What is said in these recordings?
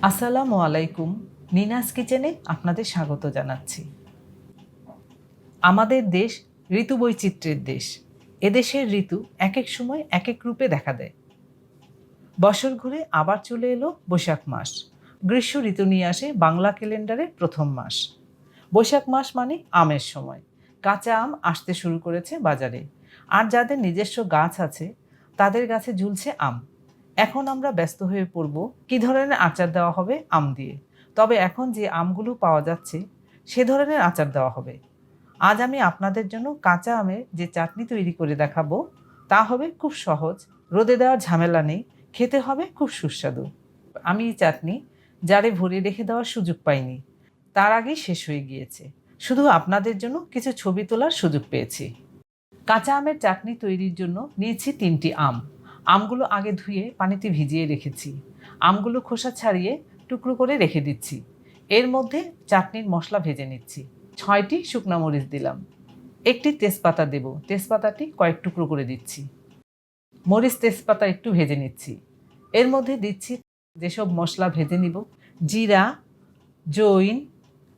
আসসালামু আলাইকুম। নিনাস কিচেনে আপনাদের স্বাগত জানাচ্ছি। আমাদের দেশ ঋতু বৈচিত্র্যের দেশ। এদেশের ঋতু একেক সময় একেক রূপে দেখা দেয়। বছর ঘুরে আবার চলে এলো বৈশাখ মাস। গ্রীষ্ম ঋতু নিয়ে আসে বাংলা ক্যালেন্ডারের প্রথম মাস। বৈশাখ মাস মানে আমের সময়। কাঁচা আম আসতে শুরু করেছে বাজারে। আর যাদের নিজস্ব গাছ আছে তাদের গাছে ঝুলছে আম। এখন আমরা ব্যস্ত হয়ে পড়ব কী ধরনের আচার দেওয়া হবে আম দিয়ে। তবে এখন যে আমগুলো পাওয়া যাচ্ছে সে ধরনের আচার দেওয়া হবে। আজ আমি আপনাদের জন্য কাঁচা আমের যে চাটনি তৈরি করে দেখাবো তা হবে খুব সহজ, রোদে দেওয়ার ঝামেলা নেই, খেতে হবে খুব সুস্বাদু। আমি এই চাটনি জারে ভরে রেখে দেওয়ার সুযোগ পাইনি, তার আগেই শেষ হয়ে গিয়েছে। শুধু আপনাদের জন্য কিছু ছবি তোলার সুযোগ পেয়েছি। কাঁচা আমের চাটনি তৈরির জন্য নিয়েছি ৩টি আম। আমগুলো আগে ধুয়ে পানিতে ভিজিয়ে রেখেছি। আমগুলো খোসা ছাড়িয়ে টুকরো করে রেখে দিচ্ছি। এর মধ্যে চাটনির মশলা ভেজে নিচ্ছি। ৬টি শুকনা মরিচ দিলাম। একটি তেজপাতা দেব, তেজপাতাটি কয়েক টুকরো করে দিচ্ছি। মরিচ তেজপাতা একটু ভেজে নিচ্ছি। এর মধ্যে দিচ্ছি যেসব মশলা ভেজে নিব: জিরা, জৈন,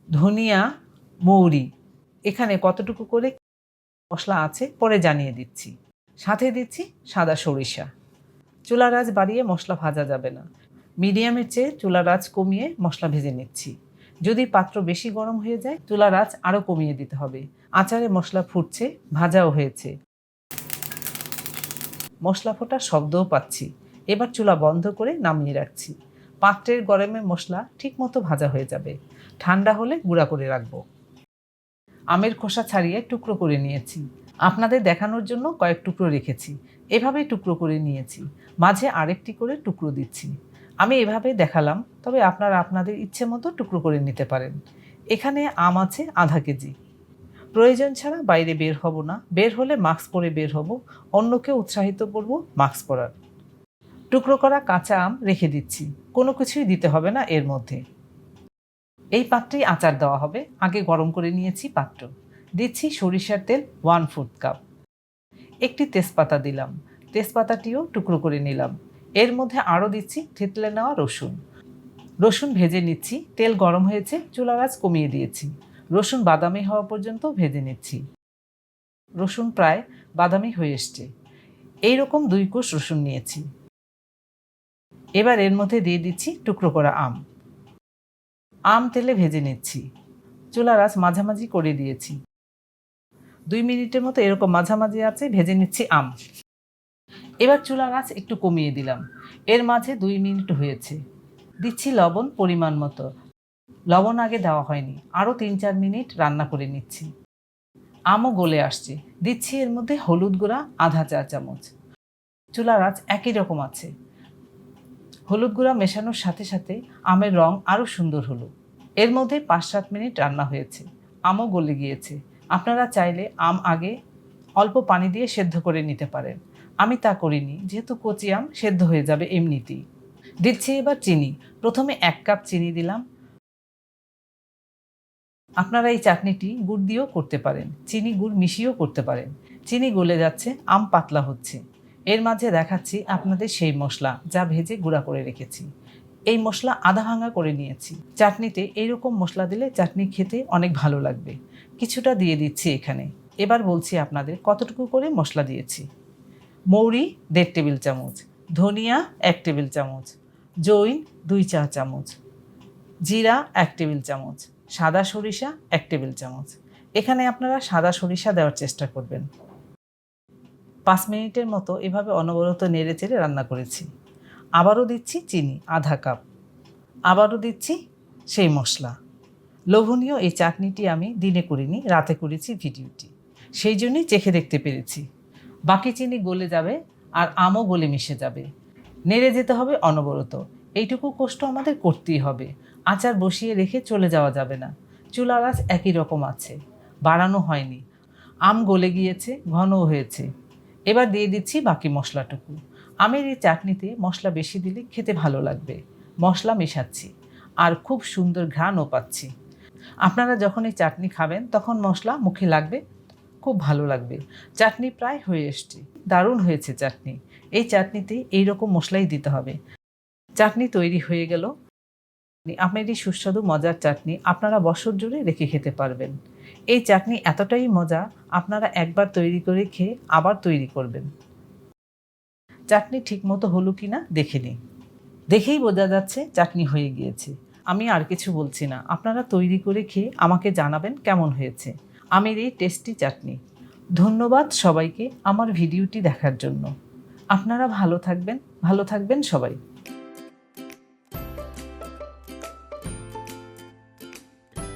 ধনিয়া, মৌরি। এখানে কতটুকু করে মশলা আছে পরে জানিয়ে দিচ্ছি। সাথে দিচ্ছি সাদা সরিষা। চুলার আঁচ বাড়িয়ে মশলা ভাজা যাবে না। মিডিয়ামের চেয়ে চুলার আঁচ কমিয়ে মশলা ভেজে নিচ্ছি। যদি পাত্র বেশি গরম হয়ে যায় চুলার আঁচ আরও কমিয়ে দিতে হবে। আচারে মশলা ফুটছে, ভাজাও হয়েছে, মশলা ফোটার শব্দও পাচ্ছি। এবার চুলা বন্ধ করে নামিয়ে রাখছি। পাত্রের গরমে মশলা ঠিকমতো ভাজা হয়ে যাবে। ঠান্ডা হলে গুঁড়া করে রাখবো। আমের খোসা ছাড়িয়ে টুকরো করে নিয়েছি। আপনাদের দেখানোর জন্য কয়েক টুকরো রেখেছি। এভাবেই টুকরো করে নিয়েছি। মাঝে আরেকটি করে টুকরো দিচ্ছি। আমি এভাবে দেখালাম, তবে আপনারা আপনাদের ইচ্ছে মতো টুকরো করে নিতে পারেন। এখানে আম আছে আধা কেজি। প্রয়োজন ছাড়া বাইরে বের হব না। বের হলে মাস্ক পরে বের হব। অন্যকে উৎসাহিত করব মাস্ক পরার। টুকরো করা কাঁচা আম রেখে দিচ্ছি। কোনো কিছুই দিতে হবে না এর মধ্যে। এই পাত্রেই আচার দেওয়া হবে। আগে গরম করে নিয়েছি পাত্র। দিচ্ছি সরিষার তেল 1/4 কাপ। একটি তেজপাতা দিলাম। তেজপাতাটিও টুকরো করে নিলাম। এর মধ্যে আরও দিচ্ছি থেতলে নেওয়া রসুন। রসুন ভেজে নিচ্ছি। তেল গরম হয়েছে, চুলার আঁচ কমিয়ে দিয়েছি। রসুন বাদামি হওয়া পর্যন্ত ভেজে নিচ্ছি। রসুন প্রায় বাদামি হয়ে এসছে। এইরকম 2 কোষ রসুন নিয়েছি। এবার এর মধ্যে দিয়ে দিচ্ছি টুকরো করা আম। আম তেলে ভেজে নিচ্ছি। চুলার আঁচ মাঝামাঝি করে দিয়েছি। 2 মিনিটের মতো এরকম মাঝামাঝি আছে ভেজে নিচ্ছি আম। এবার চুলার আঁচ একটু কমিয়ে দিলাম। এর মাঝে 2 মিনিট হয়েছে। দিচ্ছি লবণ পরিমাণ মতো। লবণ আগে দেওয়া হয়নি, আরও 3-4 মিনিট রান্না করে নিচ্ছি। আমও গলে আসছে। দিচ্ছি এর মধ্যে হলুদ গুঁড়া আধা চা চামচ। চুলার আঁচ একই রকম আছে। হলুদ গুঁড়া মেশানোর সাথে সাথে আমের রং আরও সুন্দর হলো। এর মধ্যে 5-7 মিনিট রান্না হয়েছে। আমও গলে গিয়েছে। আপনারা চাইলে আম আগে অল্প পানি দিয়ে সেদ্ধ করে নিতে পারেন। আমি তা করিনি, যেহেতু কচি আম সেদ্ধ হয়ে যাবে এমনিতেই। দিচ্ছি এবার চিনি। প্রথমে 1 কাপ চিনি দিলাম। আপনারা এই চাটনিটি গুড় দিয়েও করতে পারেন, চিনি গুড় মিশিয়েও করতে পারেন। চিনি গলে যাচ্ছে, আম পাতলা হচ্ছে। এর মাঝে দেখাচ্ছি আপনাদের সেই মশলা যা ভেজে গুঁড়া করে রেখেছি। এই মশলা আধা ভাঙা করে নিয়েছি। চাটনিতে এইরকম মশলা দিলে চাটনি খেতে অনেক ভালো লাগবে। কিছুটা দিয়ে দিচ্ছি এখানে। এবার বলছি আপনাদের কতটুকু করে মশলা দিয়েছি। মৌরি 1.5 টেবিল চামচ, ধনিয়া 1 টেবিল চামচ, জৈন 2 চা চামচ, জিরা 1 টেবিল চামচ, সাদা সরিষা 1 টেবিল চামচ। এখানে আপনারা সাদা সরিষা দেওয়ার চেষ্টা করবেন। 5 মিনিটের মতো এভাবে অনবরত নেড়েচেড়ে রান্না করেছি। আবারও দিচ্ছি চিনি আধা কাপ। আবারও দিচ্ছি সেই মশলা। লোভনীয় এই চাটনিটি আমি দিনে করিনি, রাতে করেছি ভিডিওটি। সেই জন্যই চেখে দেখতে পেরেছি। বাকি চিনি গলে যাবে আর আমও গলে মিশে যাবে। নেড়ে যেতে হবে অনবরত। এইটুকু কষ্ট আমাদের করতেই হবে। আচার বসিয়ে রেখে চলে যাওয়া যাবে না। চুলার আঁচ একই রকম আছে, বাড়ানো হয়নি। আম গলে গিয়েছে, ঘনও হয়েছে। এবার দিয়ে দিচ্ছি বাকি মশলাটুকু। আমের এই চাটনিতে মশলা বেশি দিলে খেতে ভালো লাগবে। মশলা মেশাচ্ছি আর খুব সুন্দর ঘ্রাণও পাচ্ছি। আপনারা যখন এই চাটনি খাবেন তখন মশলা মুখে লাগবে, খুব ভালো লাগবে। চাটনি প্রায় হয়ে এসছে। দারুণ হয়েছে চাটনি। এই চাটনিতে এইরকম মশলাই দিতে হবে। চাটনি তৈরি হয়ে গেল। আমের এই সুস্বাদু মজার চাটনি আপনারা বছর জুড়ে রেখে খেতে পারবেন। এই চাটনি এতটাই মজা, আপনারা একবার তৈরি করে খেয়ে আবার তৈরি করবেন। চাটনি ঠিকমতো হলো কিনা দেখে নিই। দেখেই বোঝা যাচ্ছে চাটনি হয়ে গিয়েছে। আমি আর কিছু বলছি না, আপনারা তৈরি করে খেয়ে আমাকে জানাবেন কেমন হয়েছে আমের এই টেস্টি চাটনি। ধন্যবাদ সবাইকে আমার ভিডিওটি দেখার জন্য। আপনারা ভালো থাকবেন সবাই।